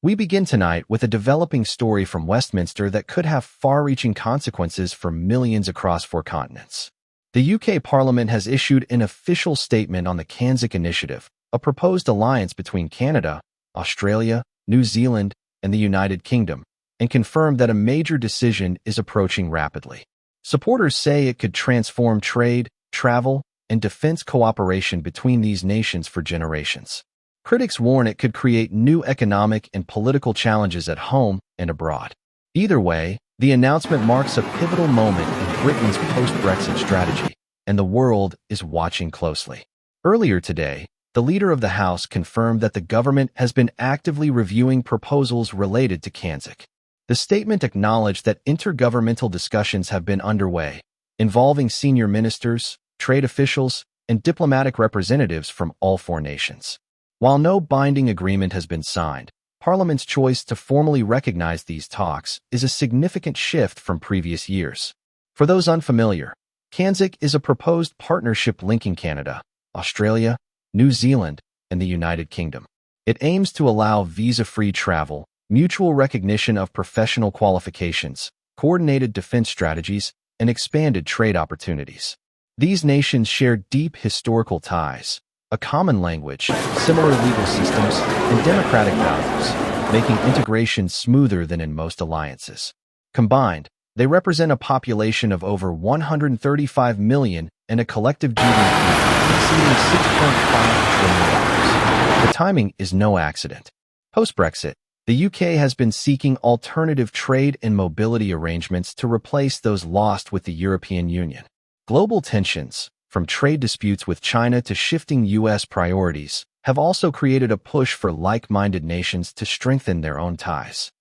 We begin tonight with a developing story from Westminster that could have far-reaching consequences for millions across 4 continents. The UK Parliament has issued an official statement on the CANZUK initiative, a proposed alliance between Canada, Australia, New Zealand, and the United Kingdom, and confirmed that a major decision is approaching rapidly. Supporters say it could transform trade, travel, and defense cooperation between these nations for generations. Critics warn it could create new economic and political challenges at home and abroad. Either way, the announcement marks a pivotal moment in Britain's post-Brexit strategy, and the world is watching closely. Earlier today, the leader of the House confirmed that the government has been actively reviewing proposals related to CANZUK. The statement acknowledged that intergovernmental discussions have been underway, involving senior ministers, trade officials, and diplomatic representatives from all 4 nations. While no binding agreement has been signed, Parliament's choice to formally recognize these talks is a significant shift from previous years. For those unfamiliar, CANZUK is a proposed partnership linking Canada, Australia, New Zealand, and the United Kingdom. It aims to allow visa-free travel, mutual recognition of professional qualifications, coordinated defense strategies, and expanded trade opportunities. These nations share deep historical ties, a common language, similar legal systems, and democratic values, making integration smoother than in most alliances. Combined, they represent a population of over 135 million and a collective GDP exceeding $6.5 trillion. The timing is no accident. Post-Brexit, the UK has been seeking alternative trade and mobility arrangements to replace those lost with the European Union. Global tensions, from trade disputes with China to shifting U.S. priorities, have also created a push for like-minded nations to strengthen their own ties.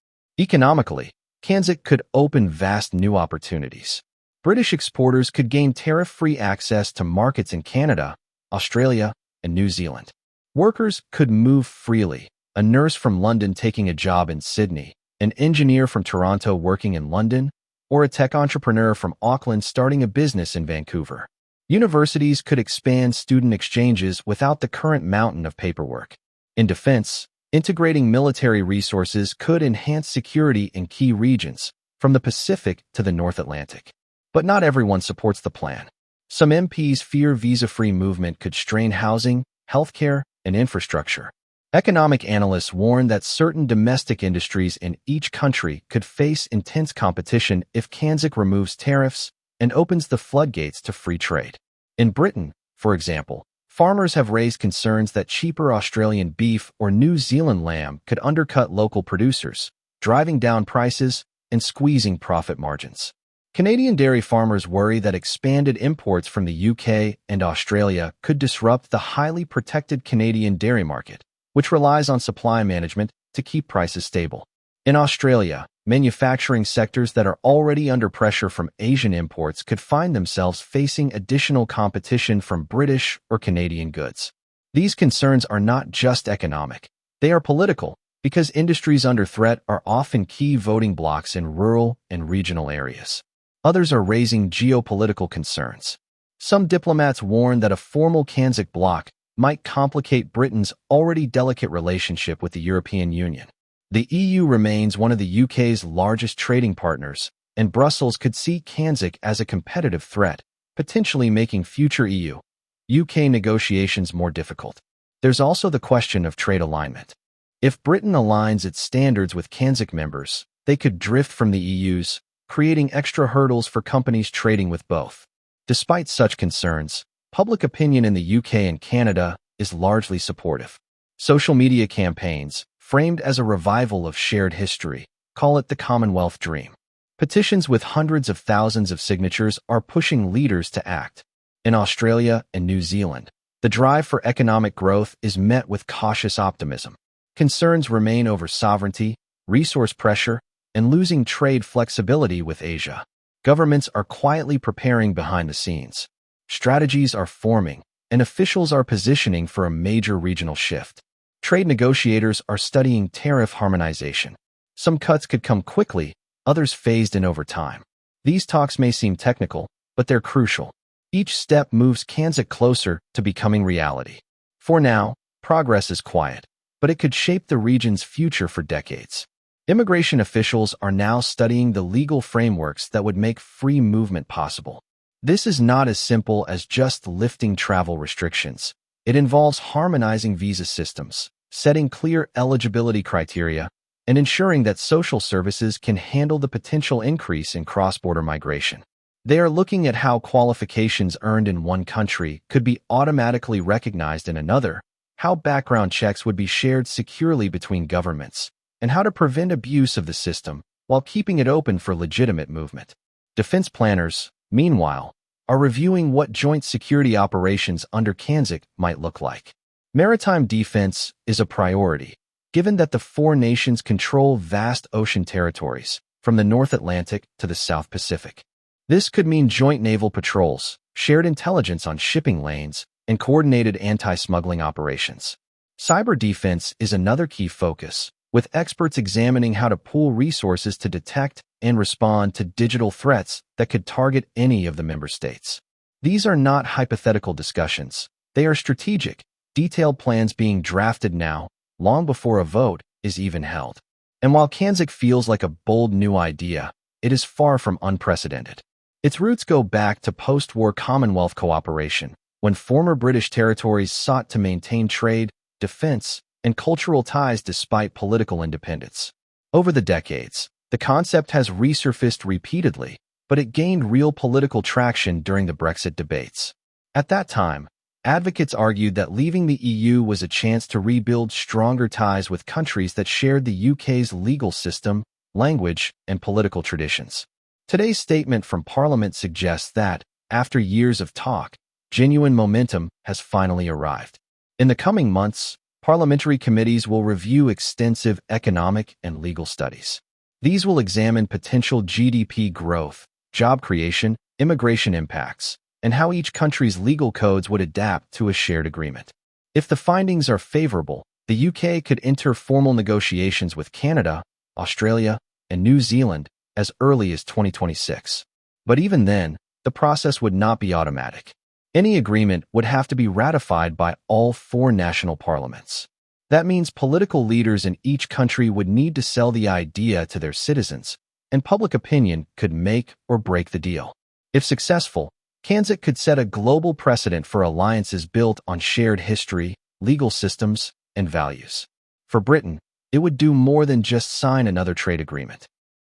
Economically, CANZUK could open vast new opportunities. British exporters could gain tariff-free access to markets in Canada, Australia, and New Zealand. Workers could move freely, a nurse from London taking a job in Sydney, an engineer from Toronto working in London, or a tech entrepreneur from Auckland starting a business in Vancouver. Universities could expand student exchanges without the current mountain of paperwork. In defense, integrating military resources could enhance security in key regions, from the Pacific to the North Atlantic. But not everyone supports the plan. Some MPs fear visa-free movement could strain housing, healthcare, and infrastructure. Economic analysts warn that certain domestic industries in each country could face intense competition if CANZUK removes tariffs and opens the floodgates to free trade. In Britain, for example, farmers have raised concerns that cheaper Australian beef or New Zealand lamb could undercut local producers, driving down prices and squeezing profit margins. Canadian dairy farmers worry that expanded imports from the UK and Australia could disrupt the highly protected Canadian dairy market, which relies on supply management to keep prices stable. In Australia, manufacturing sectors that are already under pressure from Asian imports could find themselves facing additional competition from British or Canadian goods. These concerns are not just economic. They are political, because industries under threat are often key voting blocs in rural and regional areas. Others are raising geopolitical concerns. Some diplomats warn that a formal CANZUK bloc might complicate Britain's already delicate relationship with the European Union. The EU remains one of the UK's largest trading partners, and Brussels could see CANZUK as a competitive threat, potentially making future EU-UK negotiations more difficult. There's also the question of trade alignment. If Britain aligns its standards with CANZUK members, they could drift from the EU's, creating extra hurdles for companies trading with both. Despite such concerns, public opinion in the UK and Canada is largely supportive. Social media campaigns, framed as a revival of shared history, call it the Commonwealth Dream. Petitions with hundreds of thousands of signatures are pushing leaders to act. In Australia and New Zealand, the drive for economic growth is met with cautious optimism. Concerns remain over sovereignty, resource pressure, and losing trade flexibility with Asia. Governments are quietly preparing behind the scenes. Strategies are forming, and officials are positioning for a major regional shift. Trade negotiators are studying tariff harmonization. Some cuts could come quickly, others phased in over time. These talks may seem technical, but they're crucial. Each step moves CANZUK closer to becoming reality. For now, progress is quiet. but it could shape the region's future for decades. Immigration officials are now studying the legal frameworks that would make free movement possible. This is not as simple as just lifting travel restrictions. It involves harmonizing visa systems, setting clear eligibility criteria, and ensuring that social services can handle the potential increase in cross-border migration. They are looking at how qualifications earned in one country could be automatically recognized in another, how background checks would be shared securely between governments, and how to prevent abuse of the system while keeping it open for legitimate movement. Defense planners, meanwhile, are reviewing what joint security operations under CANZUK might look like. Maritime defense is a priority, given that the four nations control vast ocean territories, from the North Atlantic to the South Pacific. This could mean joint naval patrols, shared intelligence on shipping lanes, and coordinated anti-smuggling operations. Cyber defense is another key focus, with experts examining how to pool resources to detect and respond to digital threats that could target any of the member states. These are not hypothetical discussions. They are strategic, detailed plans being drafted now, long before a vote is even held. And while CANZUK feels like a bold new idea, it is far from unprecedented. Its roots go back to post-war Commonwealth cooperation, when former British territories sought to maintain trade, defense, and cultural ties despite political independence. Over the decades, the concept has resurfaced repeatedly, but it gained real political traction during the Brexit debates. At that time, advocates argued that leaving the EU was a chance to rebuild stronger ties with countries that shared the UK's legal system, language, and political traditions. Today's statement from Parliament suggests that, after years of talk, genuine momentum has finally arrived. In the coming months, parliamentary committees will review extensive economic and legal studies. These will examine potential GDP growth, job creation, immigration impacts, and how each country's legal codes would adapt to a shared agreement. If the findings are favorable, the UK could enter formal negotiations with Canada, Australia, and New Zealand as early as 2026. But even then, the process would not be automatic. Any agreement would have to be ratified by all four national parliaments. That means political leaders in each country would need to sell the idea to their citizens, and public opinion could make or break the deal. If successful, CANZUK could set a global precedent for alliances built on shared history, legal systems, and values. For Britain, it would do more than just sign another trade agreement.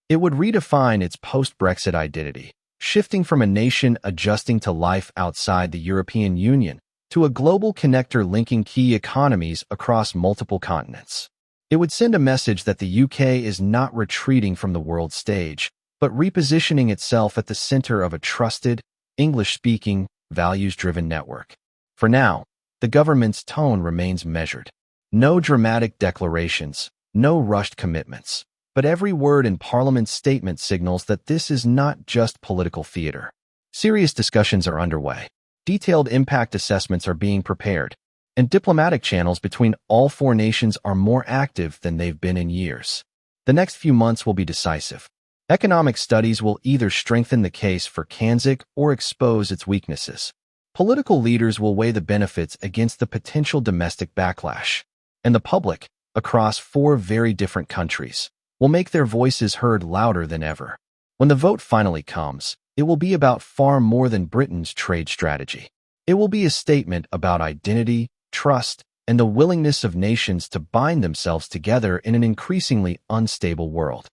It would redefine its post-Brexit identity, shifting from a nation adjusting to life outside the European Union to a global connector linking key economies across multiple continents. It would send a message that the UK is not retreating from the world stage, but repositioning itself at the center of a trusted, English-speaking, values-driven network. For now, the government's tone remains measured. No dramatic declarations, no rushed commitments. But every word in Parliament's statement signals that this is not just political theater. Serious discussions are underway. Detailed impact assessments are being prepared, and diplomatic channels between all four nations are more active than they've been in years. The next few months will be decisive. Economic studies will either strengthen the case for CANZUK or expose its weaknesses. Political leaders will weigh the benefits against the potential domestic backlash, and the public, across four very different countries, will make their voices heard louder than ever. When the vote finally comes, it will be about far more than Britain's trade strategy. It will be a statement about identity, trust, and the willingness of nations to bind themselves together in an increasingly unstable world.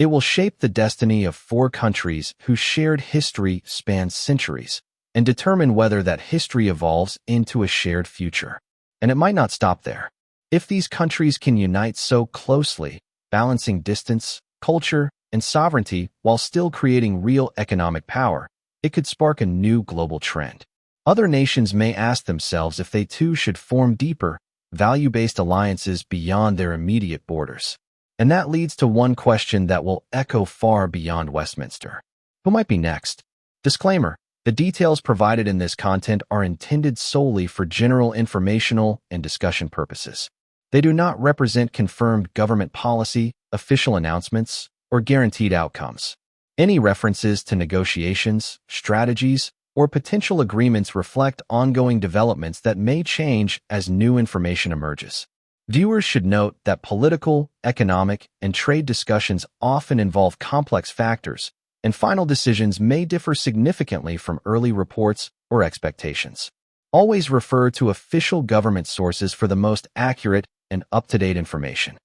It will shape the destiny of four countries whose shared history spans centuries and determine whether that history evolves into a shared future. And it might not stop there. If these countries can unite so closely, balancing distance, culture, and sovereignty while still creating real economic power, it could spark a new global trend. Other nations may ask themselves if they too should form deeper, value-based alliances beyond their immediate borders. And that leads to one question that will echo far beyond Westminster. Who might be next? Disclaimer: the details provided in this content are intended solely for general informational and discussion purposes. They do not represent confirmed government policy, official announcements, or guaranteed outcomes. Any references to negotiations, strategies, or potential agreements reflect ongoing developments that may change as new information emerges. Viewers should note that political, economic, and trade discussions often involve complex factors, and final decisions may differ significantly from early reports or expectations. Always refer to official government sources for the most accurate and up-to-date information.